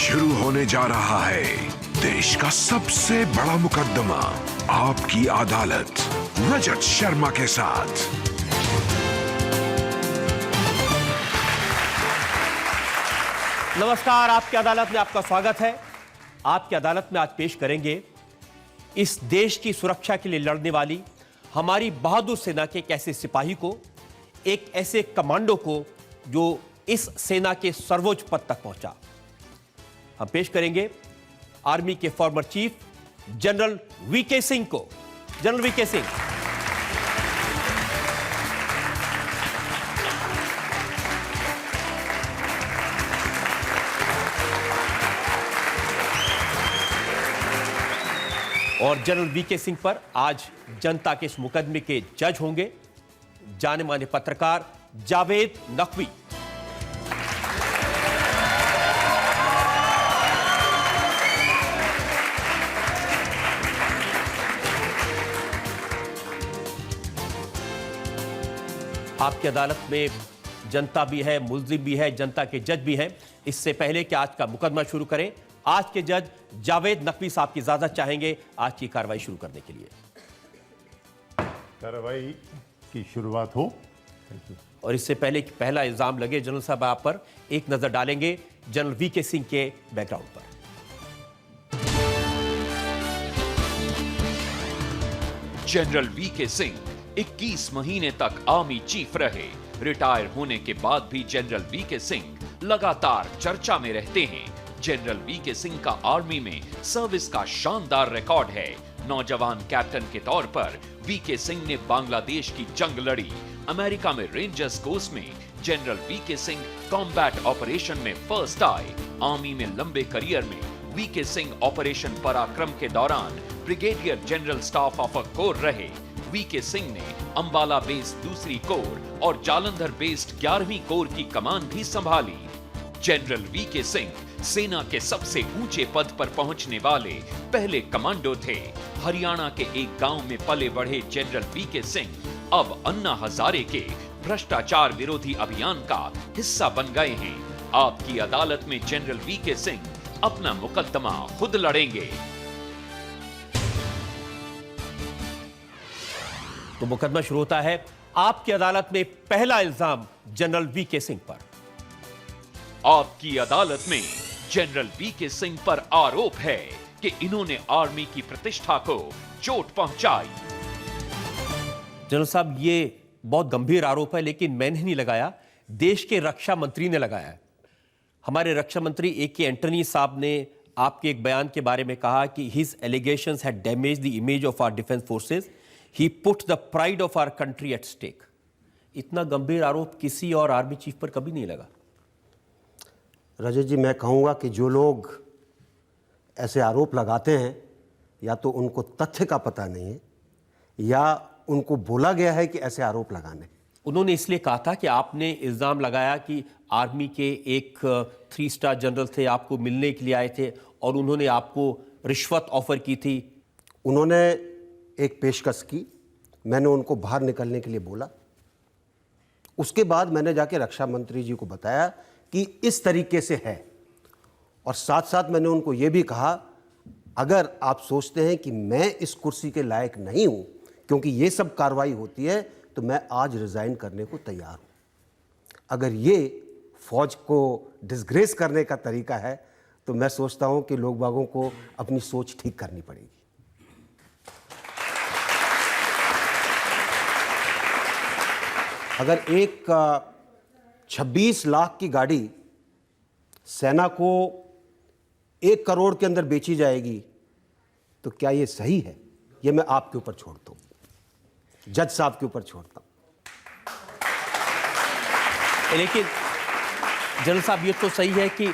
शुरू होने जा रहा है देश का सबसे बड़ा मुकदमा, आपकी अदालत, रजत शर्मा के साथ। नमस्कार, आपकी अदालत में आपका स्वागत है। आपकी अदालत में आज पेश करेंगे इस देश की सुरक्षा के लिए लड़ने वाली हमारी बहादुर सेना के एक ऐसे सिपाही को, एक ऐसे कमांडो को जो इस सेना के सर्वोच्च पद तक पहुंचा। हम पेश करेंगे आर्मी के former chief general VK Singh को। General VK Singh. और जनरल वीके सिंह पर आज जनता के इस मुकदमे के जज होंगे जाने माने पत्रकार जावेद नकवी। आपकी अदालत में जनता भी है, मुल्जिम भी है, जनता के जज भी हैं। इससे पहले कि आज का मुकदमा शुरू करें, आज के जज जावेद नकवी साहब की इजाजत चाहेंगे आज की कार्रवाई शुरू करने के लिए। कार्रवाई की शुरुआत हो। और इससे पहले कि पहला इल्जाम लगे जनरल साहब आप पर, एक नजर डालेंगे जनरल वीके सिंह के बैकग्राउंड पर। जनरल वीके सिंह 21 महीने तक आर्मी चीफ रहे। रिटायर होने के बाद भी जनरल वीके सिंह लगातार चर्चा में रहते हैं। जनरल वीके सिंह का आर्मी में सर्विस का शानदार रिकॉर्ड है। नौजवान कैप्टन के तौर पर वीके सिंह ने बांग्लादेश की जंग लड़ी। अमेरिका में रेंजर्स कोर्स में general VK Singh combat operation में फर्स्ट आए। आर्मी में लंबे करियर में वीके सिंह ऑपरेशन पराक्रम के दौरान brigadier general staff of a core रहे। वीके सिंह ने अंबाला बेस्ड दूसरी कोर और जालंधर बेस्ड 11वीं कोर की कमान भी संभाली। जनरल वीके सिंह सेना के सबसे ऊंचे पद पर पहुंचने वाले पहले कमांडो थे। हरियाणा के एक गांव में पले बढ़े जनरल वीके सिंह अब अन्ना हजारे के भ्रष्टाचार विरोधी अभियान का हिस्सा बन गए हैं। आपकी अदालत में जनरल वीके सिंह अपना मुकदमा खुद लड़ेंगे। तो मुकदमा शुरू होता है। आपकी अदालत में पहला इल्जाम जनरल वीके सिंह पर। आपकी अदालत में जनरल वीके सिंह पर आरोप है कि इन्होंने आर्मी की प्रतिष्ठा को चोट पहुंचाई। जनरल साहब, ये बहुत गंभीर आरोप है, लेकिन मैंने नहीं लगाया, देश के रक्षा मंत्री ने लगाया है। हमारे रक्षा मंत्री ए.के. एंटनी साहब ने आपके एक बयान के बारे में कहा कि his allegations had damaged the image of our defence forces, he put the pride of our country at stake. इतना गंभीर आरोप किसी और आर्मी चीफ पर कभी नहीं लगा। रजत जी, मैं कहूँगा कि जो लोग ऐसे आरोप लगाते हैं या तो उनको तथ्य का पता नहीं है या उनको बोला गया है कि ऐसे आरोप लगाने। उन्होंने इसलिए कहा था कि आपने इल्ज़ाम लगाया कि आर्मी के एक 3 स्टार जनरल थे, आपको मिलने के लिए आए थे और उन्होंने आपको रिश्वत ऑफर की थी। उन्होंने एक पेशकश की, मैंने उनको बाहर निकलने के लिए बोला। उसके बाद मैंने जाके रक्षा मंत्री जी को बताया कि इस तरीके से है, और साथ साथ मैंने उनको ये भी कहा, अगर आप सोचते हैं कि मैं इस कुर्सी के लायक नहीं हूं क्योंकि ये सब कार्रवाई होती है, तो मैं आज रिजाइन करने को तैयार हूं। अगर ये फौज को डिसग्रेस करने का तरीका है तो मैं सोचता हूं कि लोग बागों को अपनी सोच ठीक करनी पड़ेगी। अगर एक 26 लाख की गाड़ी सेना को 1 करोड़ के अंदर बेची जाएगी तो क्या ये सही है? ये मैं आपके ऊपर छोड़ता हूं, जज साहब के ऊपर छोड़ता हूं। लेकिन जनरल साहब, ये तो सही है कि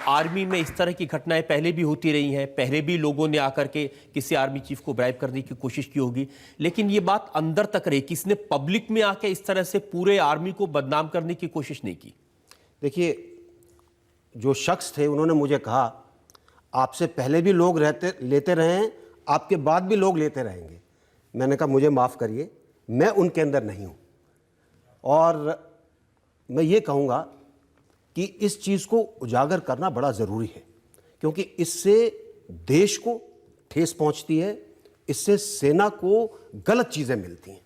आर्मी में इस तरह की घटनाएं पहले भी होती रही हैं, पहले भी लोगों ने आकर के किसी आर्मी चीफ को ब्राइब करने की कोशिश की होगी, लेकिन ये बात अंदर तक रही, किसने पब्लिक में आके इस तरह से पूरे आर्मी को बदनाम करने की कोशिश नहीं की। देखिए, जो शख्स थे उन्होंने मुझे कहा, आपसे पहले भी लोग लेते रहे हैं, आपके बाद भी लोग लेते रहेंगे। मैंने कहा मुझे माफ़ करिए, मैं उनके अंदर नहीं हूँ। और मैं ये कहूँगा कि इस चीज़ को उजागर करना बड़ा ज़रूरी है, क्योंकि इससे देश को ठेस पहुंचती है, इससे सेना को गलत चीजें मिलती हैं।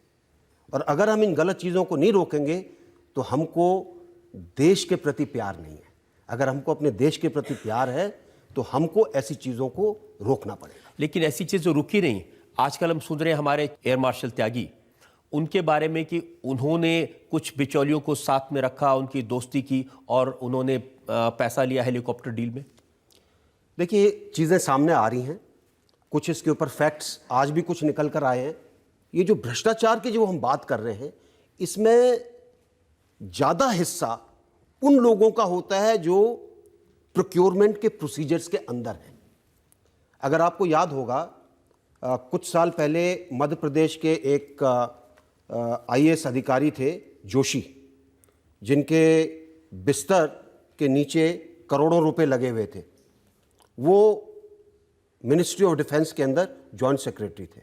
और अगर हम इन गलत चीजों को नहीं रोकेंगे तो हमको देश के प्रति प्यार नहीं है। अगर हमको अपने देश के प्रति प्यार है तो हमको ऐसी चीजों को रोकना पड़ेगा। लेकिन ऐसी चीजें रुकी नहीं। आजकल हम सुन रहे हैं हमारे एयर मार्शल त्यागी, उनके बारे में कि उन्होंने कुछ बिचौलियों को साथ में रखा, उनकी दोस्ती की और उन्होंने पैसा लिया हेलीकॉप्टर डील में। देखिए, चीजें सामने आ रही हैं, कुछ इसके ऊपर फैक्ट्स आज भी कुछ निकल कर आए हैं। ये जो भ्रष्टाचार की जो हम बात कर रहे हैं, इसमें ज्यादा हिस्सा उन लोगों का होता है जो प्रोक्योरमेंट के प्रोसीजर्स के अंदर हैं। अगर आपको याद होगा, कुछ साल पहले मध्य प्रदेश के एक आईएएस अधिकारी थे जोशी, जिनके बिस्तर के नीचे करोड़ों रुपए लगे हुए थे। वो मिनिस्ट्री ऑफ डिफेंस के अंदर जॉइंट सेक्रेटरी थे,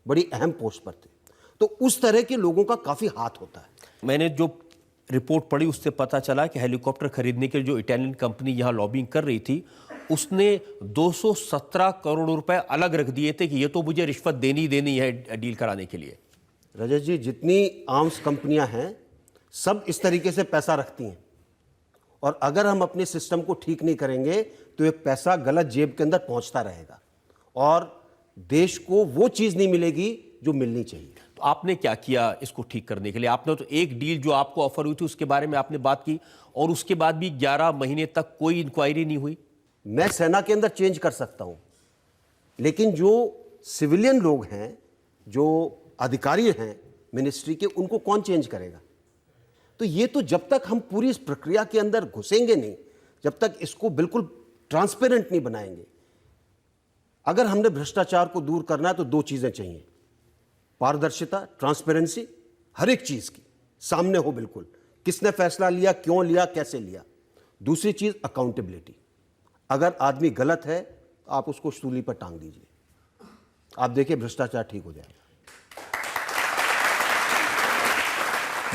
बड़ी अहम पोस्ट पर थे। तो उस तरह के लोगों का काफी हाथ होता है। मैंने जो रिपोर्ट पढ़ी उससे पता चला कि हेलीकॉप्टर खरीदने के लिए जो इटालियन कंपनी यहां लॉबिंग कर रही थी, उसने 217 करोड़ रुपए अलग रख दिए थे कि ये तो मुझे रिश्वत देनी है डील कराने के लिए। रजत जी, जितनी आर्म्स कंपनियां हैं सब इस तरीके से पैसा रखती हैं, और अगर हम अपने सिस्टम को ठीक नहीं करेंगे तो ये पैसा गलत जेब के अंदर पहुंचता रहेगा और देश को वो चीज नहीं मिलेगी जो मिलनी चाहिए। तो आपने क्या किया इसको ठीक करने के लिए? आपने तो एक डील जो आपको ऑफर हुई थी उसके बारे में आपने बात की, और उसके बाद भी 11 महीने तक कोई इंक्वायरी नहीं हुई। मैं सेना के अंदर चेंज कर सकता हूं, लेकिन जो सिविलियन लोग हैं, जो अधिकारी हैं मिनिस्ट्री के, उनको कौन चेंज करेगा? तो ये तो जब तक हम पूरी इस प्रक्रिया के अंदर घुसेंगे नहीं, जब तक इसको बिल्कुल ट्रांसपेरेंट नहीं बनाएंगे। अगर हमने भ्रष्टाचार को दूर करना है तो दो चीजें चाहिए, पारदर्शिता, ट्रांसपेरेंसी, हर एक चीज की सामने हो बिल्कुल, किसने फैसला लिया, क्यों लिया, कैसे लिया। दूसरी चीज अकाउंटेबिलिटी। अगर आदमी गलत है तो आप उसको सूली पर टांग दीजिए, आप देखिए भ्रष्टाचार ठीक हो जाएगा।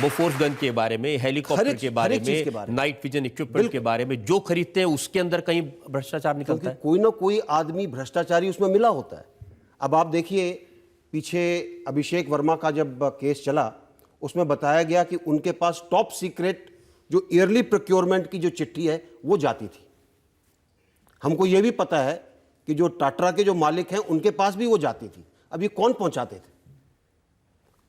बोफोर्स गन के बारे में, हेलीकॉप्टर के बारे में, नाइट विजन इक्विपमेंट के बारे में जो खरीदते हैं उसके अंदर कहीं भ्रष्टाचार निकलता है। कोई ना कोई आदमी भ्रष्टाचारी उसमें मिला होता है। अब आप देखिए, पीछे अभिषेक वर्मा का जब केस चला, उसमें बताया गया कि उनके पास टॉप सीक्रेट जो ईयरली प्रोक्योरमेंट की जो चिट्ठी है वो जाती थी। हमको ये भी पता है कि जो टाटा के जो मालिक हैं उनके पास भी वो जाती थी। अब ये कौन पहुंचाते थे?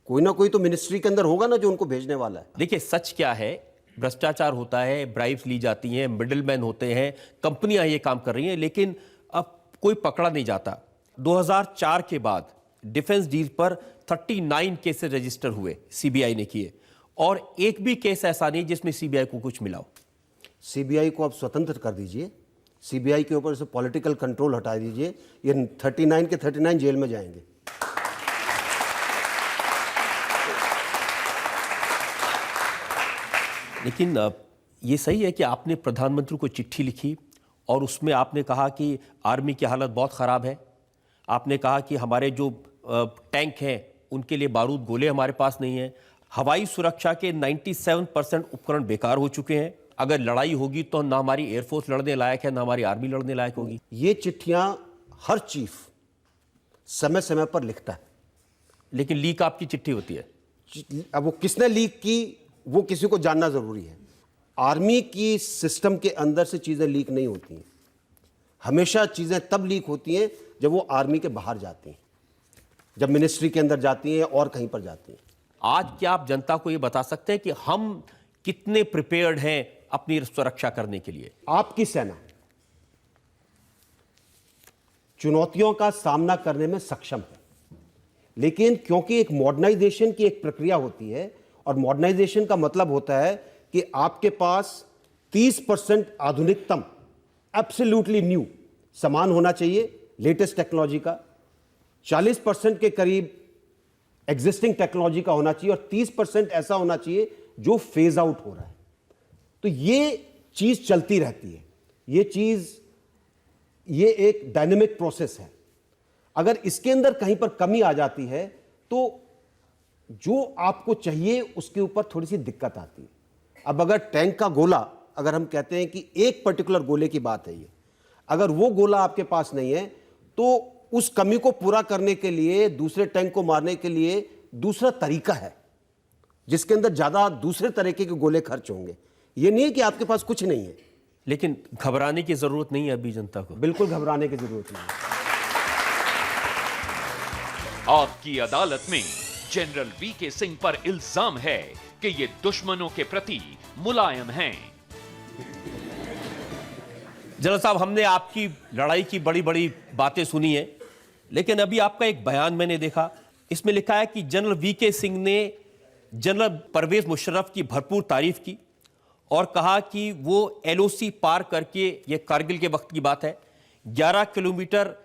कोई ना कोई तो मिनिस्ट्री के अंदर होगा ना जो उनको भेजने वाला है। देखिए, सच क्या है, भ्रष्टाचार होता है, ब्राइब्स ली जाती हैं, मिडिलमैन होते हैं, कंपनियां ये काम कर रही हैं, लेकिन अब कोई पकड़ा नहीं जाता। 2004 के बाद डिफेंस डील पर 39 केसेस रजिस्टर हुए, सीबीआई ने किए, और एक भी केस ऐसा नहीं जिसमें सीबीआई को कुछ मिला हो। सीबीआई को आप स्वतंत्र कर दीजिए, सीबीआई के ऊपर से पॉलिटिकल कंट्रोल हटा दीजिए, ये 39 के 39 जेल में जाएंगे। लेकिन ये सही है कि आपने प्रधानमंत्री को चिट्ठी लिखी और उसमें आपने कहा कि आर्मी की हालत बहुत ख़राब है। आपने कहा कि हमारे जो टैंक हैं उनके लिए बारूद गोले हमारे पास नहीं है। हवाई सुरक्षा के 97% उपकरण बेकार हो चुके हैं। अगर लड़ाई होगी तो ना हमारी एयरफोर्स लड़ने लायक है, ना हमारी आर्मी लड़ने लायक होगी। ये चिट्ठियां हर चीफ समय समय पर लिखता है, लेकिन लीक आपकी चिट्ठी होती है। अब वो किसने लीक की वो किसी को जानना जरूरी है। आर्मी की सिस्टम के अंदर से चीजें लीक नहीं होती हैं। हमेशा चीजें तब लीक होती हैं जब वो आर्मी के बाहर जाती हैं, जब मिनिस्ट्री के अंदर जाती हैं और कहीं पर जाती हैं। आज क्या आप जनता को ये बता सकते हैं कि हम कितने प्रिपेयर्ड हैं अपनी सुरक्षा करने के लिए? आपकी सेना चुनौतियों का सामना करने में सक्षम है, लेकिन क्योंकि एक मॉडर्नाइजेशन की एक प्रक्रिया होती है, और मॉडर्नाइजेशन का मतलब होता है कि आपके पास 30% आधुनिकतम एब्सोल्युटली न्यू सामान होना चाहिए, लेटेस्ट टेक्नोलॉजी का, 40% के करीब एग्जिस्टिंग टेक्नोलॉजी का होना चाहिए, और 30% ऐसा होना चाहिए जो फेज आउट हो रहा है। तो ये चीज चलती रहती है, ये एक डायनेमिक प्रोसेस है। अगर इसके अंदर कहीं पर कमी आ जाती है तो जो आपको चाहिए उसके ऊपर थोड़ी सी दिक्कत आती है। अब अगर टैंक का गोला, अगर हम कहते हैं कि एक पर्टिकुलर गोले की बात है ये, अगर वो गोला आपके पास नहीं है तो उस कमी को पूरा करने के लिए, दूसरे टैंक को मारने के लिए दूसरा तरीका है जिसके अंदर ज्यादा दूसरे तरीके के गोले खर्च होंगे। ये नहीं है कि आपके पास कुछ नहीं है। लेकिन घबराने की जरूरत नहीं है अभी जनता को। बिल्कुल घबराने की जरूरत नहीं है। आपकी अदालत में जनरल वीके सिंह पर इल्जाम है कि ये दुश्मनों के प्रति मुलायम हैं। जनरल साहब, हमने आपकी लड़ाई की बड़ी बड़ी बातें सुनी है, लेकिन अभी आपका एक बयान मैंने देखा, इसमें लिखा है कि जनरल वीके सिंह ने जनरल परवेज मुशर्रफ की भरपूर तारीफ की और कहा कि वो एलओसी पार करके, ये कारगिल के वक्त की बात है, 11 किलोमीटर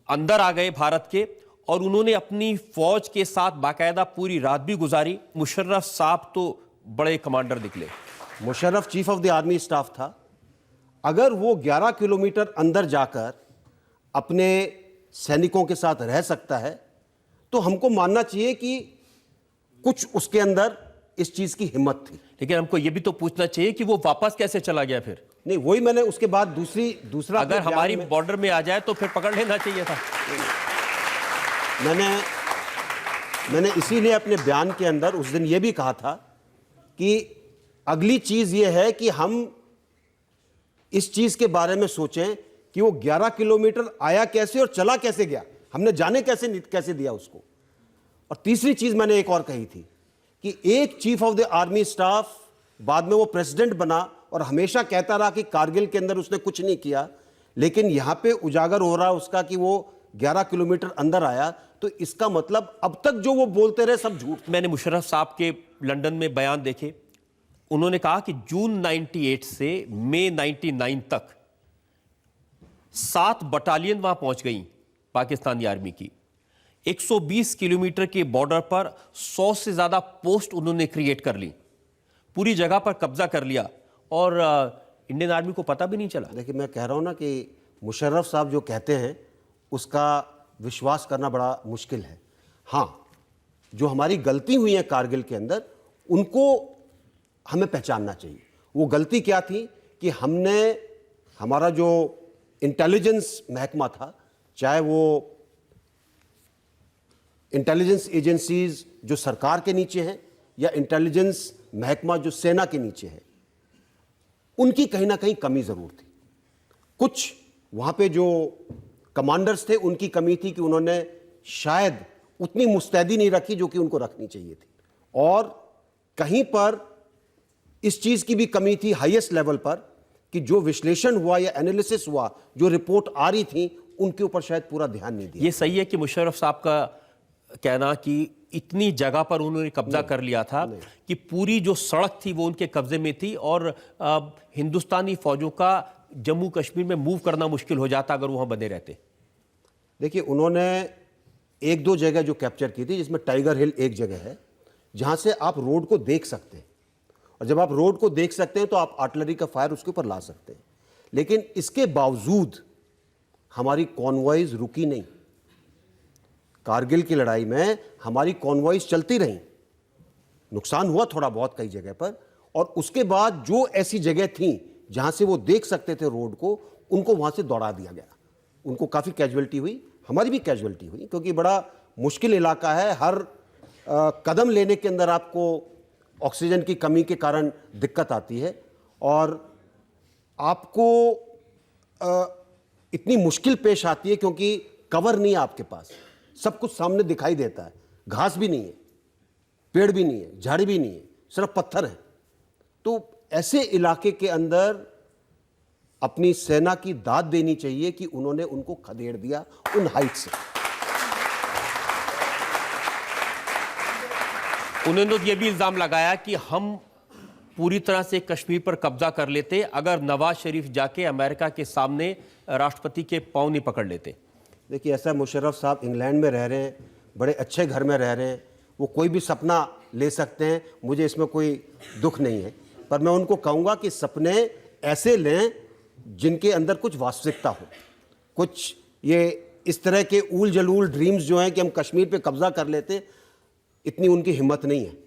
अंदर आ गए भारत के और उन्होंने अपनी फौज के साथ बाकायदा पूरी रात भी गुजारी। मुशर्रफ साहब तो बड़े कमांडर निकले। Musharraf chief of the army staff था। अगर वो 11 किलोमीटर अंदर जाकर अपने सैनिकों के साथ रह सकता है तो हमको मानना चाहिए कि कुछ उसके अंदर इस चीज की हिम्मत थी। लेकिन हमको यह भी तो पूछना चाहिए कि वो वापस कैसे चला गया फिर? नहीं, वही मैंने उसके बाद दूसरा अगर हमारी बॉर्डर में आ जाए तो फिर पकड़ लेना चाहिए था। मैंने इसीलिए अपने बयान के अंदर उस दिन यह भी कहा था कि अगली चीज यह है कि हम इस चीज के बारे में सोचें कि वो 11 किलोमीटर आया कैसे और चला कैसे गया, हमने जाने कैसे दिया उसको। और तीसरी चीज मैंने एक और कही थी कि एक chief of the army staff बाद में वो प्रेसिडेंट बना और हमेशा कहता रहा कि कारगिल के अंदर उसने कुछ नहीं किया, लेकिन यहां पे उजागर हो रहा है उसका कि वो 11 किलोमीटर अंदर आया, तो इसका मतलब अब तक जो वो बोलते रहे सब झूठ। मैंने मुशर्रफ साहब के लंदन में बयान देखे, उन्होंने कहा कि जून 98 से मई 99 तक 7 बटालियन वहां पहुंच गई पाकिस्तानी आर्मी की। 120 किलोमीटर के बॉर्डर पर 100 से ज्यादा पोस्ट उन्होंने क्रिएट कर ली, पूरी जगह पर कब्जा कर लिया और इंडियन आर्मी को पता भी नहीं चला। देखिए, मैं कह रहा हूं ना कि मुशर्रफ साहब जो कहते हैं उसका विश्वास करना बड़ा मुश्किल है। हां, जो हमारी गलती हुई है कारगिल के अंदर उनको हमें पहचानना चाहिए। वो गलती क्या थी कि हमने हमारा जो इंटेलिजेंस महकमा था, चाहे वो इंटेलिजेंस एजेंसीज जो सरकार के नीचे हैं या इंटेलिजेंस महकमा जो सेना के नीचे है, उनकी कहीं ना कहीं कमी जरूर थी। कुछ वहां पे जो कमांडर्स थे उनकी कमी थी कि उन्होंने शायद उतनी मुस्तैदी नहीं रखी जो कि उनको रखनी चाहिए थी, और कहीं पर इस चीज की भी कमी थी हाईएस्ट लेवल पर कि जो विश्लेषण हुआ या एनालिसिस हुआ, जो रिपोर्ट आ रही थी, उनके ऊपर शायद पूरा ध्यान नहीं दिया। ये सही है कि मुशर्रफ साहब का कहना कि इतनी जगह पर उन्होंने कब्जा कर लिया था कि पूरी जो सड़क थी वो उनके कब्जे में थी और हिंदुस्तानी फौजों का जम्मू कश्मीर में मूव करना मुश्किल हो जाता अगर वहां बने रहते। देखिए, उन्होंने एक दो जगह जो कैप्चर की थी, जिसमें टाइगर हिल एक जगह है जहां से आप रोड को देख सकते हैं, और जब आप रोड को देख सकते हैं तो आप आर्टिलरी का फायर उसके ऊपर ला सकते हैं। लेकिन इसके बावजूद हमारी कॉन्वॉयज रुकी नहीं। कारगिल की लड़ाई में हमारी कॉन्वॉयज चलती रहीं, नुकसान हुआ थोड़ा बहुत कई जगह पर, और उसके बाद जो ऐसी जगह थी जहां से वो देख सकते थे रोड को, उनको वहां से दौड़ा दिया गया। उनको काफी कैजुअलिटी हुई, हमारी भी कैजुअलिटी हुई, क्योंकि बड़ा मुश्किल इलाका है। हर कदम लेने के अंदर आपको ऑक्सीजन की कमी के कारण दिक्कत आती है, और आपको इतनी मुश्किल पेश आती है क्योंकि कवर नहीं है आपके पास, सब कुछ सामने दिखाई देता है, घास भी नहीं है, पेड़ भी नहीं है, झाड़ी भी नहीं है, सिर्फ पत्थर है। तो ऐसे इलाके के अंदर अपनी सेना की दाद देनी चाहिए कि उन्होंने उनको खदेड़ दिया उन हाइट से। उन्होंने तो यह भी इल्जाम लगाया कि हम पूरी तरह से कश्मीर पर कब्जा कर लेते अगर नवाज शरीफ जाके अमेरिका के सामने राष्ट्रपति के पांव नहीं पकड़ लेते। देखिए, ऐसा मुशर्रफ साहब इंग्लैंड में रह रहे हैं, बड़े अच्छे घर में रह रहे हैं, वो कोई भी सपना ले सकते हैं, मुझे इसमें कोई दुख नहीं है। पर मैं उनको कहूँगा कि सपने ऐसे लें जिनके अंदर कुछ वास्तविकता हो। कुछ ये इस तरह के ऊल जलूल ड्रीम्स जो हैं कि हम कश्मीर पे कब्जा कर लेते, इतनी उनकी हिम्मत नहीं है।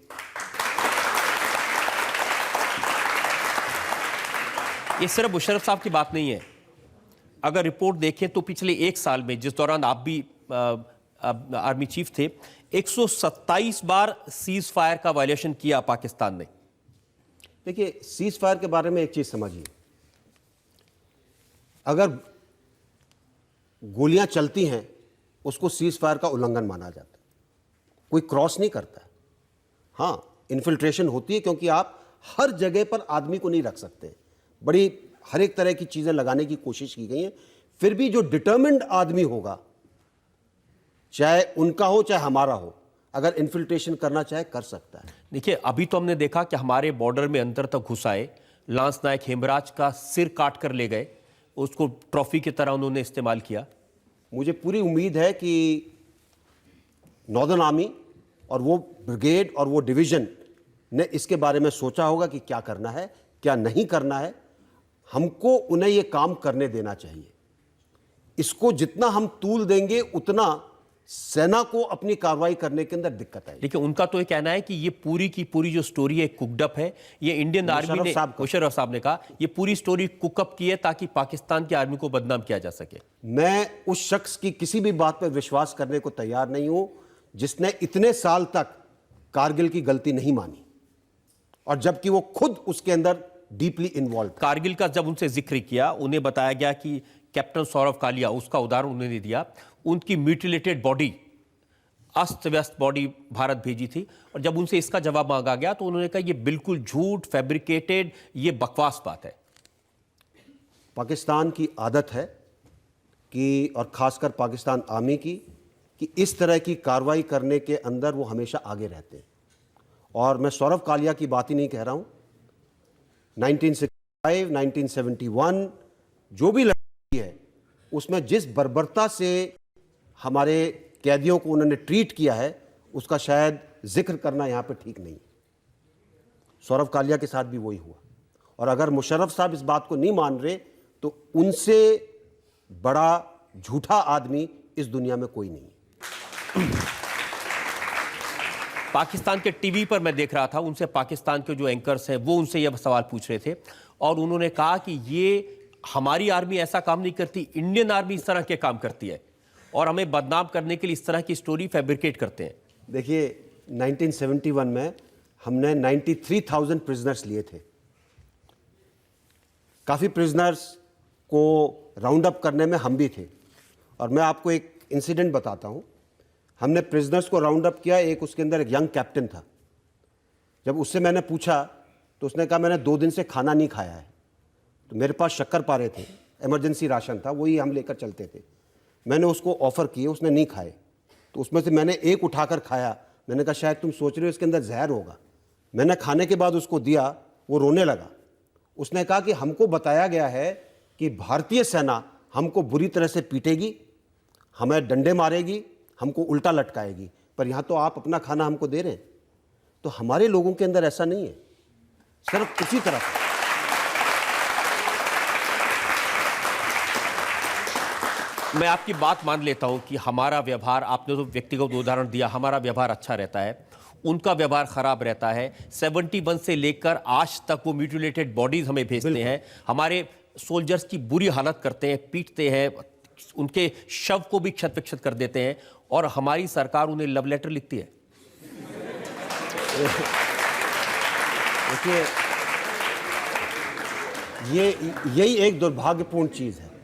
ये सिर्फ मुशर्रफ साहब की बात नहीं है, अगर रिपोर्ट देखें तो पिछले एक साल में, जिस दौरान आप भी आर्मी चीफ थे, 127 बार सीज फायर का वायलेशन किया पाकिस्तान ने। देखिए, सीज फायर के बारे में एक चीज समझिए, अगर गोलियां चलती हैं उसको सीज फायर का उल्लंघन माना जाता है, कोई क्रॉस नहीं करता है। हाँ, इन्फिल्ट्रेशन होती है क्योंकि आप हर जगह पर आदमी को नहीं रख सकते, बड़ी हर एक तरह की चीजें लगाने की कोशिश की गई हैं। फिर भी जो डिटर्मिन्ड आदमी होगा, चाहे उनका हो चाहे हमारा हो, अगर इन्फिल्ट्रेशन करना चाहे कर सकता है। देखिए, अभी तो हमने देखा कि हमारे बॉर्डर में अंदर तक घुस आए, लांस नायक हेमराज का सिर काट कर ले गए, उसको ट्रॉफी की तरह उन्होंने इस्तेमाल किया। मुझे पूरी उम्मीद है कि नॉर्दर्न आर्मी और वो ब्रिगेड और वो डिवीजन ने इसके बारे में सोचा होगा कि क्या करना है क्या नहीं करना है। हमको उन्हें ये काम करने देना चाहिए। इसको जितना हम तूल देंगे उतना सेना को अपनी कार्रवाई करने के अंदर दिक्कत आएगी। लेकिन उनका तो ये कहना है कि ये पूरी की पूरी जो स्टोरी है कुकडअप है, ये इंडियन आर्मी ने, मुशर्रफ साहब ने कहा ये पूरी स्टोरी कुकअप की है ताकि पाकिस्तान की आर्मी को बदनाम किया जा सके। मैं उस शख्स की किसी भी बात पर विश्वास करने को तैयार नहीं हूं जिसने इतने साल तक कारगिल की गलती नहीं मानी, और जबकि वो खुद उसके अंदर डीपली इन्वॉल्व। कारगिल का जब उनसे जिक्र किया, उन्हें बताया गया कि कैप्टन सौरव कालिया, उसका उदाहरण उन्होंने दिया, उनकी म्यूटिलेटेड बॉडी, अस्त व्यस्त बॉडी भारत भेजी थी, और जब उनसे इसका जवाब मांगा गया तो उन्होंने कहा ये बिल्कुल झूठ, फैब्रिकेटेड, ये बकवास बात है। पाकिस्तान की आदत है कि, और खासकर पाकिस्तान आर्मी की, कि इस तरह की कार्रवाई करने के अंदर वो हमेशा आगे रहते हैं। और मैं सौरव कालिया की बात ही नहीं कह रहा हूं, 1965, 1971 जो भी लड़ाई है उसमें जिस बर्बरता से हमारे कैदियों को उन्होंने ट्रीट किया है उसका शायद जिक्र करना यहां पे ठीक नहीं। सौरव कालिया के साथ भी वही हुआ, और अगर मुशर्रफ साहब इस बात को नहीं मान रहे तो उनसे बड़ा झूठा आदमी इस दुनिया में कोई नहीं है। पाकिस्तान के टीवी पर मैं देख रहा था, उनसे पाकिस्तान के जो एंकर्स हैं वो उनसे यह सवाल पूछ रहे थे, और उन्होंने कहा कि ये हमारी आर्मी ऐसा काम नहीं करती, इंडियन आर्मी इस तरह के काम करती है, और हमें बदनाम करने के लिए इस तरह की स्टोरी फैब्रिकेट करते हैं। देखिए, 1971 में हमने 93,000 प्रिजनर्स लिए थे। काफ़ी प्रिजनर्स को राउंड अप करने में हम भी थे, और मैं आपको एक इंसिडेंट बताता हूँ। हमने प्रिजनर्स को राउंड अप किया, एक उसके अंदर एक यंग कैप्टन था। जब उससे मैंने पूछा तो उसने कहा मैंने 2 दिन से खाना नहीं खाया है। तो मेरे पास शक्कर-पारे थे, इमरजेंसी राशन था, वही हम लेकर चलते थे। मैंने उसको ऑफ़र किए, उसने नहीं खाए, तो उसमें से मैंने एक उठाकर खाया। मैंने कहा शायद तुम सोच रहे हो इसके अंदर जहर होगा। मैंने खाने के बाद उसको दिया, वो रोने लगा। उसने कहा कि हमको बताया गया है कि भारतीय सेना हमको बुरी तरह से पीटेगी, हमें डंडे मारेगी, हमको उल्टा लटकाएगी, पर यहाँ तो आप अपना खाना हमको दे रहे हैं। तो हमारे लोगों के अंदर ऐसा नहीं है, सिर्फ उसी तरह। मैं आपकी बात मान लेता हूं कि हमारा व्यवहार, आपने तो व्यक्तिगत उदाहरण दिया, हमारा व्यवहार अच्छा रहता है, उनका व्यवहार खराब रहता है। 71 से लेकर आज तक वो म्यूटिलेटेड बॉडीज हमें भेजते हैं, हमारे सोल्जर्स की बुरी हालत करते हैं, पीटते हैं, उनके शव को भी क्षत विक्षत कर देते हैं, और हमारी सरकार उन्हें लव लेटर लिखती है। देखिए, यही एक दुर्भाग्यपूर्ण चीज़ है।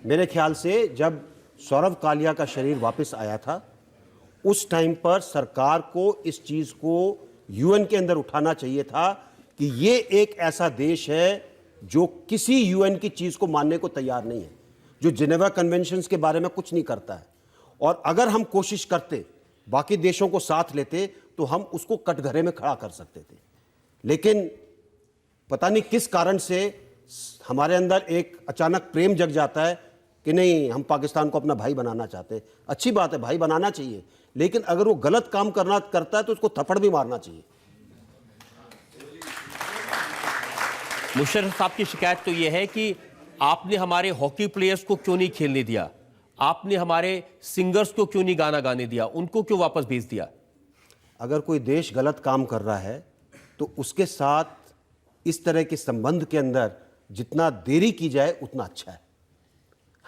मेरे ख्याल से जब सौरव कालिया का शरीर वापस आया था, उस टाइम पर सरकार को इस चीज़ को यूएन के अंदर उठाना चाहिए था कि ये एक ऐसा देश है जो किसी यूएन की चीज़ को मानने को तैयार नहीं है, जो जिनेवा कन्वेंशंस के बारे में कुछ नहीं करता है। और अगर हम कोशिश करते, बाकी देशों को साथ लेते, तो हम उसको कटघरे में खड़ा कर सकते थे। लेकिन पता नहीं किस कारण से हमारे अंदर एक अचानक प्रेम जग जाता है कि नहीं, हम पाकिस्तान को अपना भाई बनाना चाहते हैं। अच्छी बात है, भाई बनाना चाहिए, लेकिन अगर वो गलत काम करता है तो उसको थप्पड़ भी मारना चाहिए। मुशर्रफ साहब की शिकायत तो यह है कि आपने हमारे हॉकी प्लेयर्स को क्यों नहीं खेलने दिया, आपने हमारे सिंगर्स को क्यों नहीं गाना गाने दिया, उनको क्यों वापस भेज दिया। अगर कोई देश गलत काम कर रहा है तो उसके साथ इस तरह के संबंध के अंदर जितना देरी की जाए उतना अच्छा है।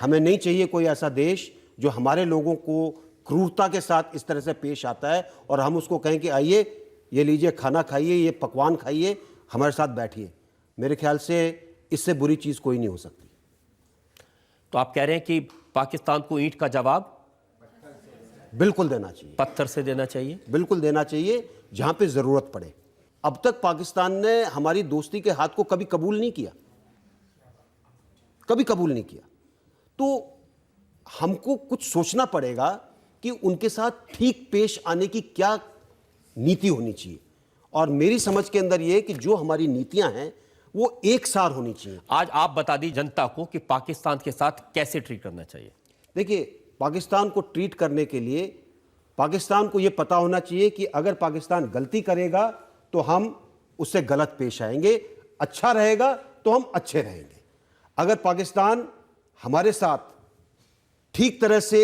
हमें नहीं चाहिए कोई ऐसा देश जो हमारे लोगों को क्रूरता के साथ इस तरह से पेश आता है और हम उसको कहें कि आइए, ये लीजिए, खाना खाइए, ये पकवान खाइए, हमारे साथ बैठिए। मेरे ख्याल से इससे बुरी चीज़ कोई नहीं हो सकती। तो आप कह रहे हैं कि पाकिस्तान को ईंट का जवाब बिल्कुल देना चाहिए, पत्थर से देना चाहिए। बिल्कुल देना चाहिए, जहां पे ज़रूरत पड़े। अब तक पाकिस्तान ने हमारी दोस्ती के हाथ को कभी कबूल नहीं किया, कभी कबूल नहीं किया। तो हमको कुछ सोचना पड़ेगा कि उनके साथ ठीक पेश आने की क्या नीति होनी चाहिए। और मेरी समझ के अंदर ये कि जो हमारी नीतियां हैं वो एक सार होनी चाहिए। आज आप बता दी जनता को कि पाकिस्तान के साथ कैसे ट्रीट करना चाहिए। देखिए, पाकिस्तान को ट्रीट करने के लिए पाकिस्तान को यह पता होना चाहिए कि अगर पाकिस्तान गलती करेगा तो हम उससे गलत पेश आएंगे, अच्छा रहेगा तो हम अच्छे रहेंगे। अगर पाकिस्तान हमारे साथ ठीक तरह से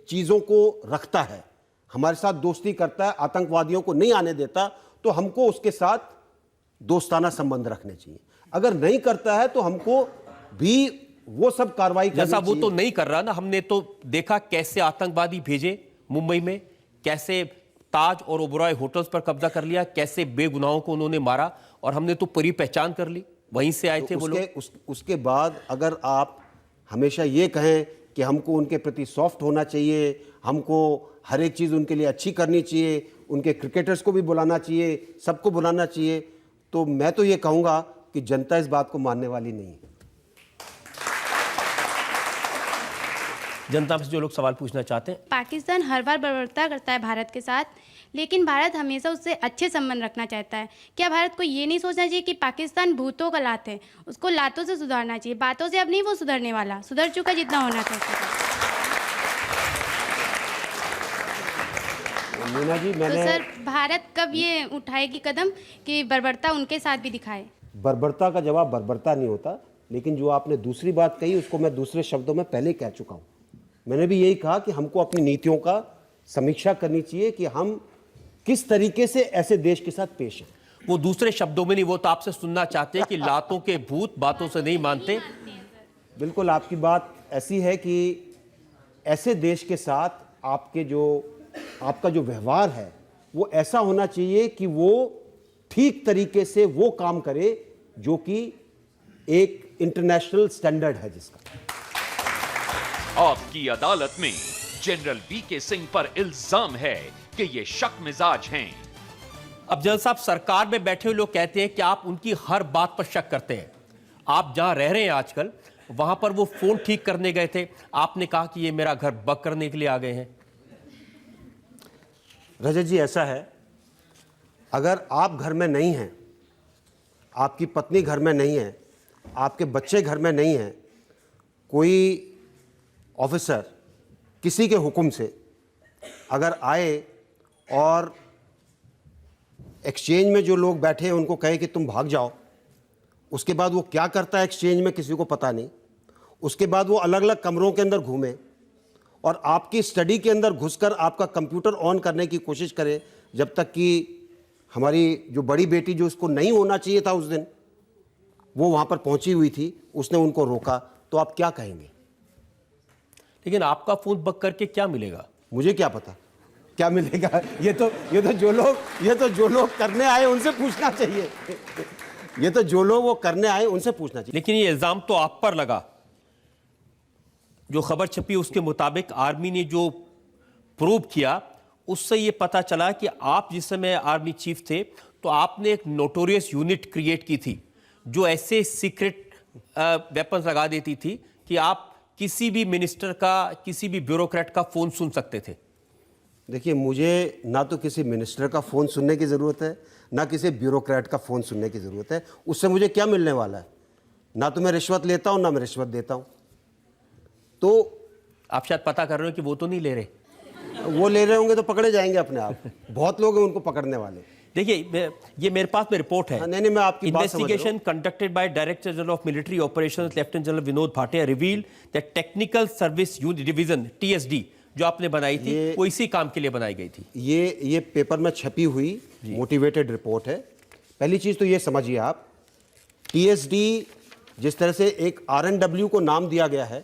चीज़ों को रखता है, हमारे साथ दोस्ती करता है, आतंकवादियों को नहीं आने देता, तो हमको उसके साथ दोस्ताना संबंध रखने चाहिए। अगर नहीं करता है तो हमको भी वो सब कार्रवाई करनी जैसा वो चाहिए। तो नहीं कर रहा ना, हमने तो देखा कैसे आतंकवादी भेजे मुंबई में, कैसे ताज और ओबरॉय होटल्स पर कब्जा कर लिया, कैसे बेगुनाहों को उन्होंने मारा, और हमने तो पूरी पहचान कर ली, वहीं से आए थे वो लोग। उसके बाद अगर आप हमेशा ये कहें कि हमको उनके प्रति सॉफ्ट होना चाहिए, हमको हर एक चीज़ उनके लिए अच्छी करनी चाहिए, उनके क्रिकेटर्स को भी बुलाना चाहिए, सबको बुलाना चाहिए, तो मैं तो ये कहूँगा कि जनता इस बात को मानने वाली नहीं है। जनता से जो लोग सवाल पूछना चाहते हैं। पाकिस्तान हर बार बर्बरता करता है भारत के साथ, लेकिन भारत हमेशा उससे अच्छे संबंध रखना चाहता है। क्या भारत को ये नहीं सोचना चाहिए कि पाकिस्तान भूतों का लात है, उसको लातों से सुधारना चाहिए, बातों से अब नहीं वो सुधरने वाला, सुधर चुका जितना होना चाहिए। मीना जी, तो मैंने सर, भारत कब ये उठाएगी कदम कि बर्बरता उनके साथ भी दिखाए? बर्बरता का जवाब बर्बरता नहीं होता, लेकिन जो आपने दूसरी बात कही उसको मैं दूसरे शब्दों में पहले कह चुका हूँ। मैंने भी यही कहा कि हमको अपनी नीतियों का समीक्षा करनी चाहिए कि हम किस तरीके से ऐसे देश के साथ पेश हैं। वो दूसरे शब्दों में नहीं, वो तो आपसे सुनना चाहते हैं कि लातों के भूत बातों से नहीं मानते। बिल्कुल, आपकी बात ऐसी है कि ऐसे देश के साथ आपका जो व्यवहार है वो ऐसा होना चाहिए कि वो ठीक तरीके से वो काम करे जो कि एक इंटरनेशनल स्टैंडर्ड है जिसका। आपकी अदालत में जनरल वीके सिंह पर इल्जाम है कि ये शक मिजाज हैं। अब जनरल साहब, सरकार में बैठे हुए लोग कहते हैं कि आप उनकी हर बात पर शक करते हैं। आप जहां रह रहे हैं आजकल, वहां पर वो फोन ठीक करने गए थे, आपने कहा कि ये मेरा घर बक करने के लिए आ गए हैं। रजत जी, ऐसा है, अगर आप घर में नहीं हैं, आपकी पत्नी घर में नहीं है, आपके बच्चे घर में नहीं हैं, कोई ऑफिसर किसी के हुक्म से अगर आए और एक्सचेंज में जो लोग बैठे हैं उनको कहे कि तुम भाग जाओ, उसके बाद वो क्या करता है एक्सचेंज में किसी को पता नहीं, उसके बाद वो अलग अलग कमरों के अंदर घूमे और आपकी स्टडी के अंदर घुसकर आपका कंप्यूटर ऑन करने की कोशिश करे, जब तक कि हमारी जो बड़ी बेटी, जो उसको नहीं होना चाहिए था उस दिन, वो वहाँ पर पहुँची हुई थी, उसने उनको रोका, तो आप क्या कहेंगे? लेकिन आपका फोन बक करके क्या मिलेगा? मुझे क्या पता क्या मिलेगा। ये तो जो लोग करने आए उनसे पूछना चाहिए। ये तो जो लोग वो करने आए उनसे पूछना चाहिए। लेकिन ये इल्जाम तो आप पर लगा। जो खबर छपी उसके मुताबिक आर्मी ने जो प्रूव किया, उससे ये पता चला कि आप जिस समय आर्मी चीफ थे तो आपने एक नोटोरियस यूनिट क्रिएट की थी जो ऐसे सीक्रेट वेपन्स लगा देती थी कि आप किसी भी मिनिस्टर का, किसी भी ब्यूरोक्रेट का फोन सुन सकते थे। देखिए, मुझे ना तो किसी मिनिस्टर का फ़ोन सुनने की ज़रूरत है, ना किसी ब्यूरोक्रेट का फ़ोन सुनने की ज़रूरत है। उससे मुझे क्या मिलने वाला है? ना तो मैं रिश्वत लेता हूँ, ना मैं रिश्वत देता हूँ। तो आप शायद पता कर रहे हो कि वो तो नहीं ले रहे। वो ले रहे होंगे तो पकड़े जाएंगे अपने आप। बहुत लोग हैं उनको पकड़ने वाले। देखिए, ये मेरे पास में रिपोर्ट है। नहीं, मैं आपकी बात समझ रहा हूं। Investigation conducted by director general of military operations lieutenant general Vinod Bhatia revealed that technical service unit division TSD जो आपने बनाई थी वो इसी काम के लिए बनाई गई थी। ये पेपर में छपी हुई मोटिवेटेड रिपोर्ट है। पहली चीज़ तो ये समझिए आप, टीएसडी जिस तरह से एक आरएनडब्ल्यू को नाम दिया गया है,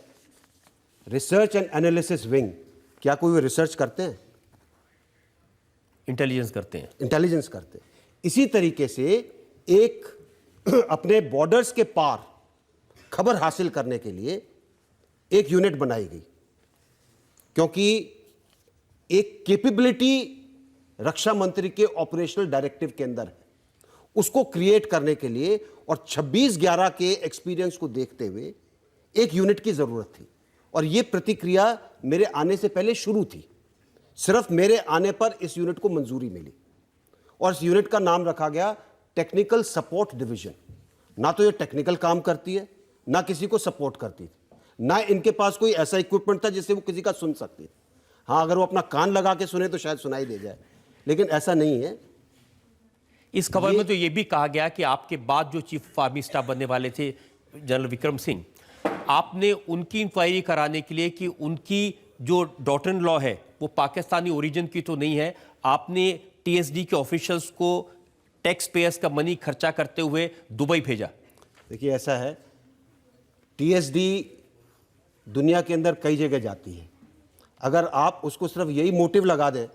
रिसर्च एंड एनालिसिस विंग, क्या कोई वो रिसर्च करते हैं? इंटेलिजेंस करते हैं। इंटेलिजेंस करते हैं। इसी तरीके से एक अपने बॉर्डर्स के पार खबर हासिल करने के लिए एक यूनिट बनाई गई, क्योंकि एक कैपेबिलिटी रक्षा मंत्री के ऑपरेशनल डायरेक्टिव के अंदर है, उसको क्रिएट करने के लिए और 26/11 के एक्सपीरियंस को देखते हुए एक यूनिट की जरूरत थी। और यह प्रतिक्रिया मेरे आने से पहले शुरू थी। सिर्फ मेरे आने पर इस यूनिट को मंजूरी मिली और इस यूनिट का नाम रखा गया टेक्निकल सपोर्ट डिवीजन। ना तो ये टेक्निकल काम करती है, ना किसी को सपोर्ट करती थी, ना इनके पास कोई ऐसा इक्विपमेंट था जिससे वो किसी का सुन सकती थी। हाँ, अगर वो अपना कान लगा के सुने तो शायद सुनाई दे जाए, लेकिन ऐसा नहीं है। इस खबर में तो ये भी कहा गया कि आपके बाद जो चीफ ऑफ आर्मी स्टाफ बनने वाले थे जनरल विक्रम सिंह, आपने उनकी इंक्वायरी कराने के लिए कि उनकी जो डॉटर इन लॉ है वो पाकिस्तानी ओरिजिन की तो नहीं है, आपने टीएसडी के ऑफिशियल्स को टैक्स पेयर्स का मनी खर्चा करते हुए दुबई भेजा। देखिए, ऐसा है, टीएसडी दुनिया के अंदर कई जगह जाती है। अगर आप उसको सिर्फ यही मोटिव लगा दें,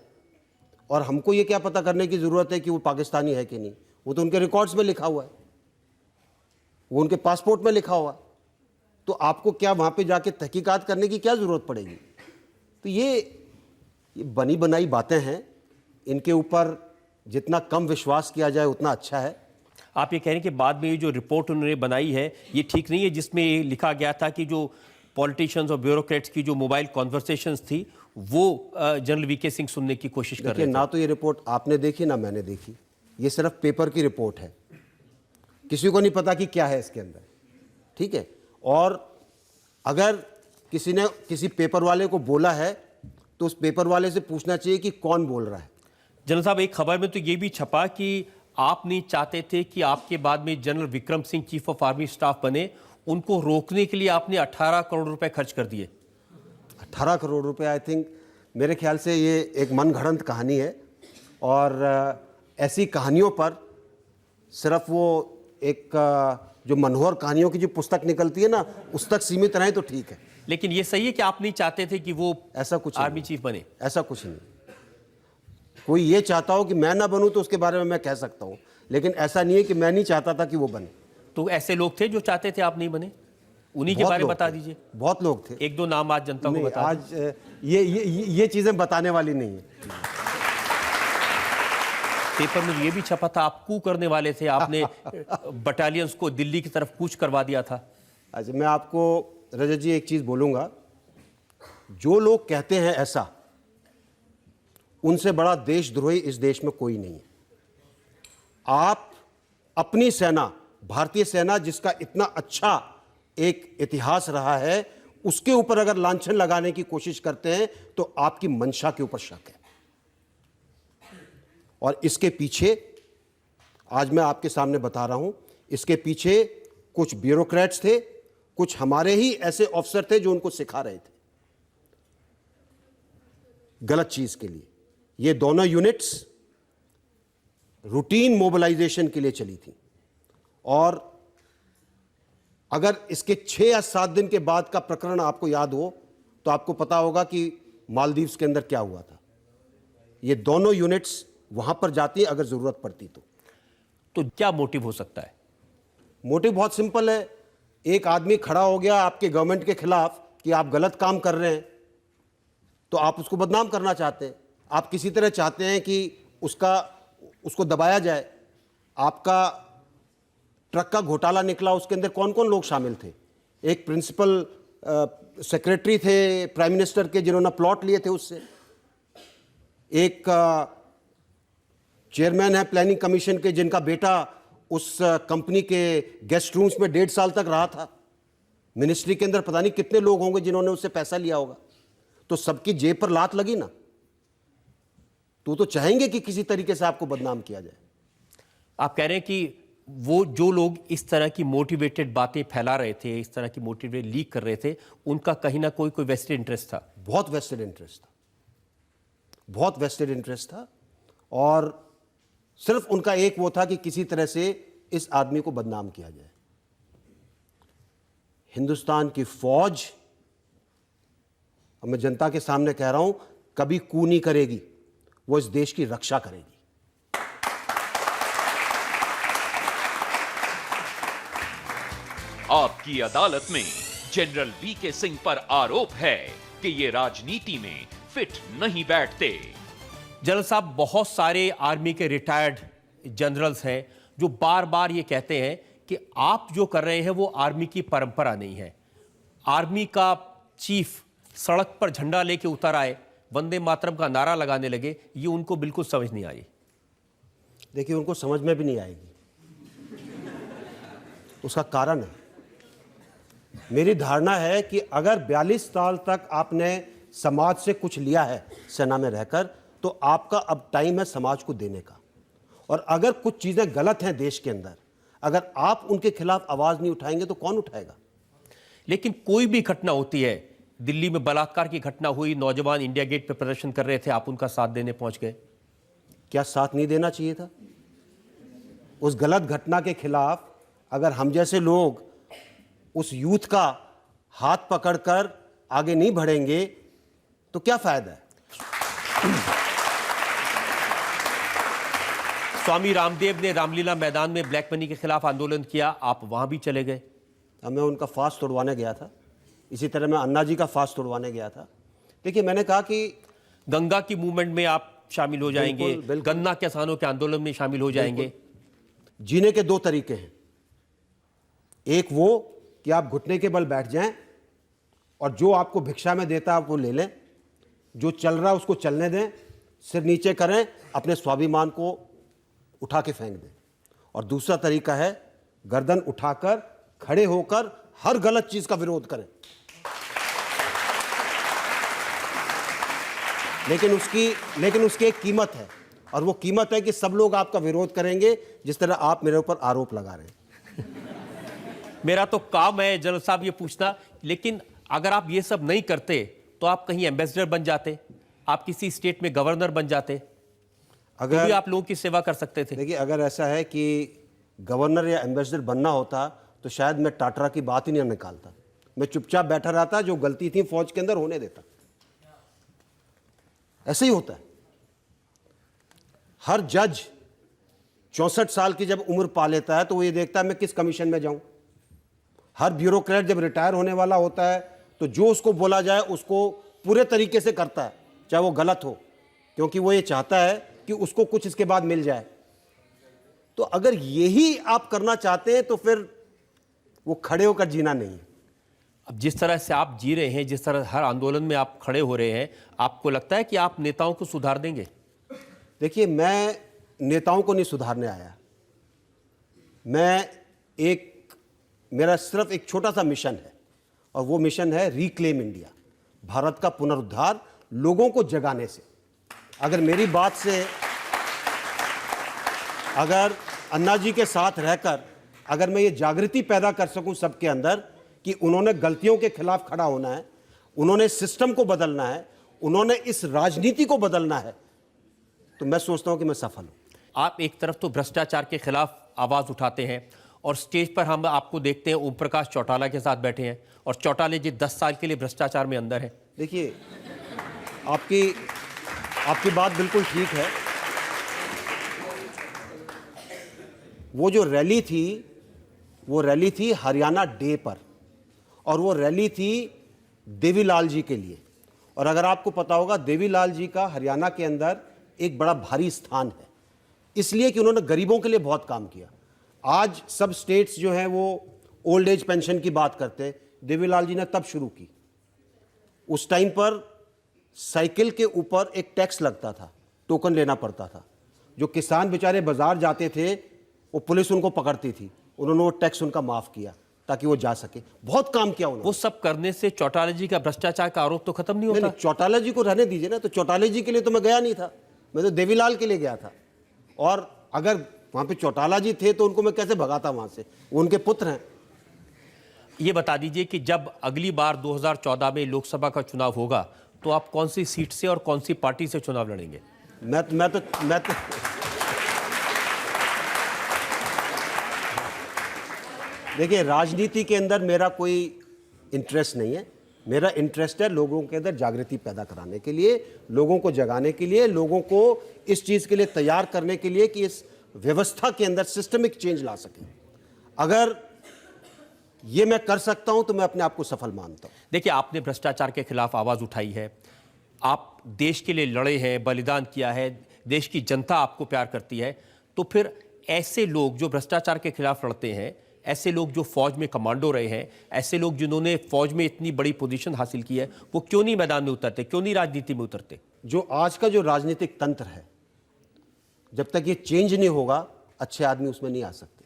और हमको ये क्या पता करने की ज़रूरत है कि वो पाकिस्तानी है कि नहीं, वो तो उनके रिकॉर्ड्स में लिखा हुआ है, वो उनके पासपोर्ट में लिखा हुआ है, तो आपको क्या वहाँ पे जाके तहकीकात करने की क्या ज़रूरत पड़ेगी? तो ये बनी बनाई बातें हैं, इनके ऊपर जितना कम विश्वास किया जाए उतना अच्छा है। आप ये कह रहे हैं कि बाद में ये जो रिपोर्ट उन्होंने बनाई है ये ठीक नहीं है, जिसमें ये लिखा गया था कि जो पॉलिटिशियंस और ब्यूरोक्रेट्स की जो मोबाइल कॉन्वर्सेशंस थी वो जनरल वीके सिंह सुनने की कोशिश कर रहे थे। ना तो ये रिपोर्ट आपने देखी ना मैंने देखी, ये सिर्फ पेपर की रिपोर्ट है, किसी को नहीं पता कि क्या है इसके अंदर, ठीक है। और अगर किसी ने किसी पेपर वाले को बोला है तो उस पेपर वाले से पूछना चाहिए कि कौन बोल रहा है। जनरल साहब, एक खबर में तो ये भी छपा कि आप नहीं चाहते थे कि आपके बाद में general Vikram Singh chief of army staff बने, उनको रोकने के लिए आपने 18 करोड़ रुपए खर्च कर दिए। 18 करोड़ रुपए, आई थिंक, मेरे ख्याल से ये एक मनगढ़ंत कहानी है, और ऐसी कहानियों पर सिर्फ वो एक जो मनोहर कहानियों की जो पुस्तक निकलती है ना, उस तक सीमित रहे तो ठीक है। लेकिन ये सही है कि आप नहीं चाहते थे कि वो ऐसा कुछ आर्मी चीफ बने? ऐसा कुछ नहीं। कोई ये चाहता हो कि मैं ना बनूं तो उसके बारे में मैं कह सकता हूं, लेकिन ऐसा नहीं है कि मैं नहीं चाहता था कि वो बने। तो ऐसे लोग थे जो चाहते थे आप नहीं बने, उन्हीं के बारे में बता दीजिए। बहुत लोग थे। एक दो नाम आज जनता को बता आज ये चीजें बताने वाली नहीं है। पेपर में ये भी छपा था आप कू करने वाले थे, आपने बटालियंस को दिल्ली की तरफ कूच करवा दिया था। अच्छा, मैं आपको रजत जी एक चीज बोलूंगा, जो लोग कहते हैं ऐसा, उनसे बड़ा देशद्रोही इस देश में कोई नहीं है। आप अपनी सेना, भारतीय सेना जिसका इतना अच्छा एक इतिहास रहा है, उसके ऊपर अगर लांछन लगाने की कोशिश करते हैं तो आपकी मंशा के ऊपर शक है। और इसके पीछे, आज मैं आपके सामने बता रहा हूं, इसके पीछे कुछ ब्यूरोक्रेट्स थे, कुछ हमारे ही ऐसे ऑफिसर थे जो उनको सिखा रहे थे गलत चीज के लिए। ये दोनों यूनिट्स रूटीन मोबिलाइजेशन के लिए चली थी, और अगर इसके 6 या 7 दिन के बाद का प्रकरण आपको याद हो तो आपको पता होगा कि मालदीव्स के अंदर क्या हुआ था। ये दोनों यूनिट्स वहां पर जाती अगर जरूरत पड़ती तो क्या मोटिव हो सकता है? मोटिव बहुत सिंपल है। एक आदमी खड़ा हो गया आपके गवर्नमेंट के खिलाफ कि आप गलत काम कर रहे हैं, तो आप उसको बदनाम करना चाहते हैं, आप किसी तरह चाहते हैं कि उसको दबाया जाए। आपका ट्रक का घोटाला निकला, उसके अंदर कौन कौन लोग शामिल थे? एक प्रिंसिपल सेक्रेटरी थे प्राइम मिनिस्टर के जिन्होंने प्लॉट लिए थे उससे, एक चेयरमैन है प्लानिंग कमीशन के जिनका बेटा उस कंपनी के गेस्ट रूम्स में 1.5 साल तक रहा था। मिनिस्ट्री के अंदर पता नहीं कितने लोग होंगे जिन्होंने उससे पैसा लिया होगा। तो सबकी जेब पर लात लगी ना, तो चाहेंगे कि किसी तरीके से आपको बदनाम किया जाए। आप कह रहे हैं कि वो जो लोग इस तरह की मोटिवेटेड बातें फैला रहे थे, इस तरह की मोटिवेट लीक कर रहे थे, उनका कहीं ना कोई वेस्टेड इंटरेस्ट था। बहुत वेस्टेड इंटरेस्ट था, बहुत वेस्टेड इंटरेस्ट था, और सिर्फ उनका एक वो था कि किसी तरह से इस आदमी को बदनाम किया जाए। हिंदुस्तान की फौज और मैं जनता के सामने कह रहा हूं, कभी कू नहीं करेगी, वो इस देश की रक्षा करेगी। आपकी अदालत में जनरल वीके सिंह पर आरोप है कि ये राजनीति में फिट नहीं बैठते। जनरल साहब, बहुत सारे आर्मी के रिटायर्ड जनरल्स हैं जो बार बार ये कहते हैं कि आप जो कर रहे हैं वो आर्मी की परंपरा नहीं है। आर्मी का चीफ सड़क पर झंडा लेके उतर आए, वंदे मातरम का नारा लगाने लगे, ये उनको बिल्कुल समझ नहीं आई। देखिए, उनको समझ में भी नहीं आएगी। उसका कारण है, मेरी धारणा है कि अगर 42 साल तक आपने समाज से कुछ लिया है सेना में रहकर, तो आपका अब टाइम है समाज को देने का। और अगर कुछ चीजें गलत हैं देश के अंदर, अगर आप उनके खिलाफ आवाज नहीं उठाएंगे तो कौन उठाएगा? लेकिन कोई भी घटना होती है, दिल्ली में बलात्कार की घटना हुई, नौजवान इंडिया गेट पे प्रदर्शन कर रहे थे, आप उनका साथ देने पहुंच गए। क्या साथ नहीं देना चाहिए था? उस गलत घटना के खिलाफ अगर हम जैसे लोग उस यूथ का हाथ पकड़कर आगे नहीं बढ़ेंगे तो क्या फायदा है? स्वामी रामदेव ने रामलीला मैदान में ब्लैक मनी के खिलाफ आंदोलन किया, आप वहां भी चले गए। अब मैं उनका फास्ट तोड़वाने गया था, इसी तरह मैं अन्ना जी का फास्ट तोड़वाने गया था। देखिए, मैंने कहा कि गंगा की मूवमेंट में आप शामिल हो जाएंगे, बिल्कुल, बिल्कुल। गन्ना किसानों के आंदोलन में शामिल हो जाएंगे। जीने के दो तरीके हैं, एक वो कि आप घुटने के बल बैठ जाएं और जो आपको भिक्षा में देता आप वो ले लें, जो चल रहा है उसको चलने दें, सिर नीचे करें, अपने स्वाभिमान को उठा के फेंक दें। और दूसरा तरीका है गर्दन उठाकर खड़े होकर हर गलत चीज का विरोध करें। लेकिन उसकी एक कीमत है, और वो कीमत है कि सब लोग आपका विरोध करेंगे, जिस तरह आप मेरे ऊपर आरोप लगा रहे हैं। मेरा तो काम है जनरल साहब ये पूछना, लेकिन अगर आप ये सब नहीं करते तो आप कहीं एम्बेसडर बन जाते, आप किसी स्टेट में गवर्नर बन जाते, अगर तो भी आप लोगों की सेवा कर सकते थे। देखिए, अगर ऐसा है कि गवर्नर या एम्बेसडर बनना होता तो शायद मैं टाटरा की बात ही नहीं निकालता, मैं चुपचाप बैठा रहता, जो गलती थी फौज के अंदर होने देता। ऐसे ही होता है। हर जज 64 साल की जब उम्र पा लेता है तो वो ये देखता है मैं किस कमीशन में जाऊं। हर ब्यूरोक्रेट जब रिटायर होने वाला होता है तो जो उसको बोला जाए उसको पूरे तरीके से करता है, चाहे वो गलत हो, क्योंकि वो ये चाहता है कि उसको कुछ इसके बाद मिल जाए। तो अगर यही आप करना चाहते हैं तो फिर वो खड़े होकर जीना नहीं है। अब जिस तरह से आप जी रहे हैं, जिस तरह हर आंदोलन में आप खड़े हो रहे हैं, आपको लगता है कि आप नेताओं को सुधार देंगे? देखिए, मैं नेताओं को नहीं सुधारने आया। मेरा सिर्फ एक छोटा सा मिशन है, और वो मिशन है रिक्लेम इंडिया, भारत का पुनरुद्धार लोगों को जगाने से। अगर मेरी बात से, अगर अन्ना जी के साथ रहकर अगर मैं ये जागृति पैदा कर सकूं सबके अंदर कि उन्होंने गलतियों के खिलाफ खड़ा होना है, उन्होंने सिस्टम को बदलना है, उन्होंने इस राजनीति को बदलना है, तो मैं सोचता हूं कि मैं सफल हूं। आप एक तरफ तो भ्रष्टाचार के खिलाफ आवाज उठाते हैं और स्टेज पर हम आपको देखते हैं ओम प्रकाश चौटाला के साथ बैठे हैं, और चौटाले जी 10 साल के लिए भ्रष्टाचार में अंदर है। देखिए, आपकी बात बिल्कुल ठीक है। वो जो रैली थी वो रैली थी हरियाणा डे पर, और वो रैली थी देवीलाल जी के लिए। और अगर आपको पता होगा, देवीलाल जी का हरियाणा के अंदर एक बड़ा भारी स्थान है, इसलिए कि उन्होंने गरीबों के लिए बहुत काम किया। आज सब स्टेट्स जो हैं वो ओल्ड एज पेंशन की बात करते हैं, देवीलाल जी ने तब शुरू की। उस टाइम पर साइकिल के ऊपर एक टैक्स लगता था, टोकन लेना पड़ता था। जो किसान बेचारे बाजार जाते थे वो पुलिस उनको पकड़ती थी, उन्होंने वो टैक्स उनका माफ किया ताकि वो जा सके। बहुत काम किया उन्होंने। वो सब करने से चौटाला जी का भ्रष्टाचार का आरोप तो खत्म नहीं होता? नहीं, चौटाला जी को रहने दीजिए ना। तो चौटाला जी के लिए तो मैं गया नहीं था, मैं तो देवीलाल के लिए गया था। और अगर वहां पे चौटाला जी थे तो उनको मैं कैसे भगाता वहां से, वो उनके पुत्र हैं। ये बता दीजिए कि जब अगली बार 2014 में लोकसभा का चुनाव होगा तो आप कौन सी सीट से और कौन सी पार्टी से चुनाव लड़ेंगे? मैं तो देखिए, राजनीति के अंदर मेरा कोई इंटरेस्ट नहीं है। मेरा इंटरेस्ट है लोगों के अंदर जागृति पैदा कराने के लिए, लोगों को जगाने के लिए, लोगों को इस चीज़ के लिए तैयार करने के लिए कि इस व्यवस्था के अंदर सिस्टमिक चेंज ला सकें। अगर ये मैं कर सकता हूं तो मैं अपने आप को सफल मानता हूं। देखिए, आपने भ्रष्टाचार के खिलाफ आवाज उठाई है, आप देश के लिए लड़े हैं, बलिदान किया है, देश की जनता आपको प्यार करती है, तो फिर ऐसे लोग जो भ्रष्टाचार के खिलाफ लड़ते हैं, ऐसे लोग जो फौज में कमांडो रहे हैं, ऐसे लोग जिन्होंने फौज में इतनी बड़ी पोजीशन हासिल की है, वो क्यों नहीं मैदान में उतरते, क्यों नहीं राजनीति में उतरते? जो आज का जो राजनीतिक तंत्र है, जब तक ये चेंज नहीं होगा, अच्छे आदमी उसमें नहीं आ सकते।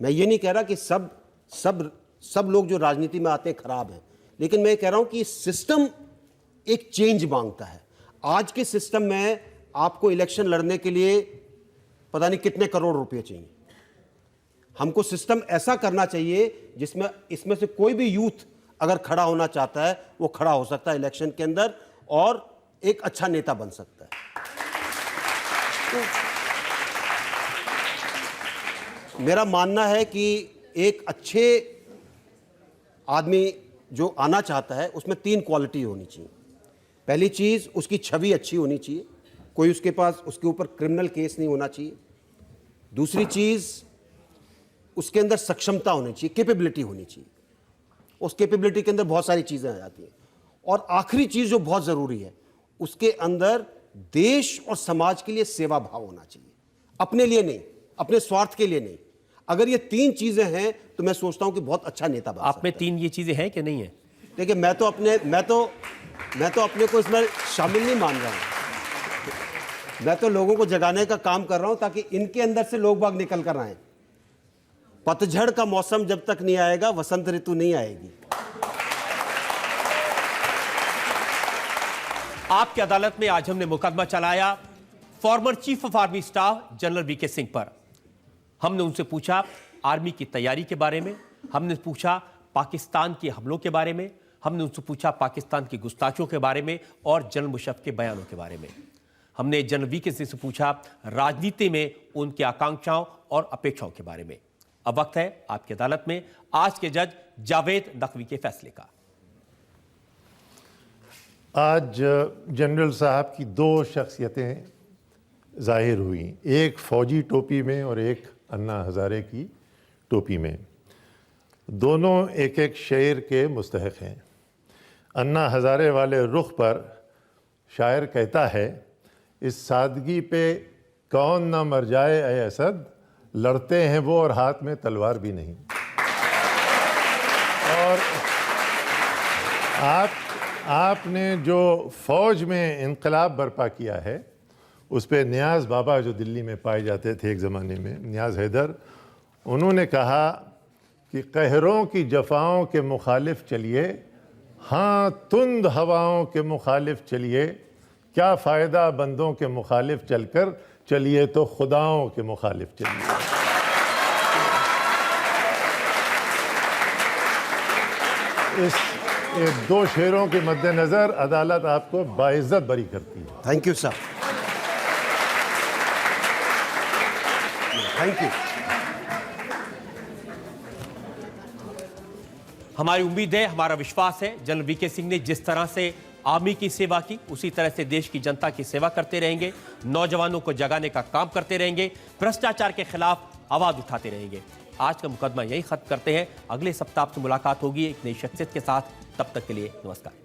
मैं ये नहीं कह रहा कि सब लोग जो राजनीति में आते हैं खराब हैं, लेकिन मैं कह रहा हूं कि सिस्टम एक चेंज मांगता है। आज के सिस्टम में आपको इलेक्शन लड़ने के लिए पता नहीं कितने करोड़ रुपए चाहिए। हमको सिस्टम ऐसा करना चाहिए जिसमें इसमें से कोई भी यूथ अगर खड़ा होना चाहता है वो खड़ा हो सकता है इलेक्शन के अंदर और एक अच्छा नेता बन सकता है। तो मेरा मानना है कि एक अच्छे आदमी जो आना चाहता है उसमें 3 क्वालिटी होनी चाहिए। पहली चीज, उसकी छवि अच्छी होनी चाहिए, कोई उसके ऊपर क्रिमिनल केस नहीं होना चाहिए। दूसरी चीज, उसके अंदर सक्षमता होनी चाहिए, कैपेबिलिटी होनी चाहिए। उस कैपेबिलिटी के अंदर बहुत सारी चीजें आ जाती हैं। और आखिरी चीज जो बहुत जरूरी है, उसके अंदर देश और समाज के लिए सेवा भाव होना चाहिए, अपने लिए नहीं, अपने स्वार्थ के लिए नहीं। अगर ये 3 चीजें हैं तो मैं सोचता हूं कि बहुत अच्छा नेता बन सकता है। आप में 3 ये चीजें हैं कि नहीं है? देखिए, मैं तो अपने को इसमें शामिल नहीं मान रहा हूं। मैं तो लोगों को जगाने का काम कर रहा हूं ताकि इनके अंदर से लोग बाग निकल कर आए। पतझड़ का मौसम जब तक नहीं आएगा, वसंत ऋतु नहीं आएगी। आपकी अदालत में आज हमने मुकदमा चलाया former chief of army staff general VK Singh पर। हमने उनसे पूछा आर्मी की तैयारी के बारे में, हमने पूछा पाकिस्तान के हमलों के बारे में, हमने उनसे पूछा पाकिस्तान की गुस्ताखियों के बारे में और जनरल मुशर्रफ के बयानों के बारे में। हमने जनरल वीके सिंह से पूछा राजनीति में उनकी आकांक्षाओं और अपेक्षाओं के बारे में। अब वक्त है आपकी अदालत में आज के जज जावेद नकवी के फैसले का। आज जनरल साहब की 2 शख्सियतें जाहिर हुई, एक फौजी टोपी में और एक अन्ना हज़ारे की टोपी में। दोनों एक एक शेर के मुस्तहक़ हैं। अन्ना हज़ारे वाले रुख पर शायर कहता है, इस सादगी पे कौन ना मर जाए ऐ असद, लड़ते हैं वो और हाथ में तलवार भी नहीं। और आपने जो फ़ौज में इनकलाब बर्पा किया है, उस पर नियाज़ बाबा जो दिल्ली में पाए जाते थे एक ज़माने में, नियाज़ हैदर, उन्होंने कहा कि कहरों की जफ़ाओं के मुखालिफ चलिए, हाँ तुंद हवाओं के मुखालिफ चलिए, क्या फ़ायदा बंदों के मुखालिफ चलकर, चलिए तो खुदाओं के मुखालिफ चलिए। इस 2 शेरों के मद्देनज़र अदालत आपको बाइज़्ज़त बरी करती है। Thank you sir, thank you. हमारी उम्मीद है, हमारा विश्वास है, जनरल वीके सिंह ने जिस तरह से आर्मी की सेवा की, उसी तरह से देश की जनता की सेवा करते रहेंगे, नौजवानों को जगाने का काम करते रहेंगे, भ्रष्टाचार के खिलाफ आवाज उठाते रहेंगे। आज का मुकदमा यही खत्म करते हैं। अगले सप्ताह आपसे मुलाकात होगी एक नई शख्सियत के साथ। तब तक के लिए नमस्कार।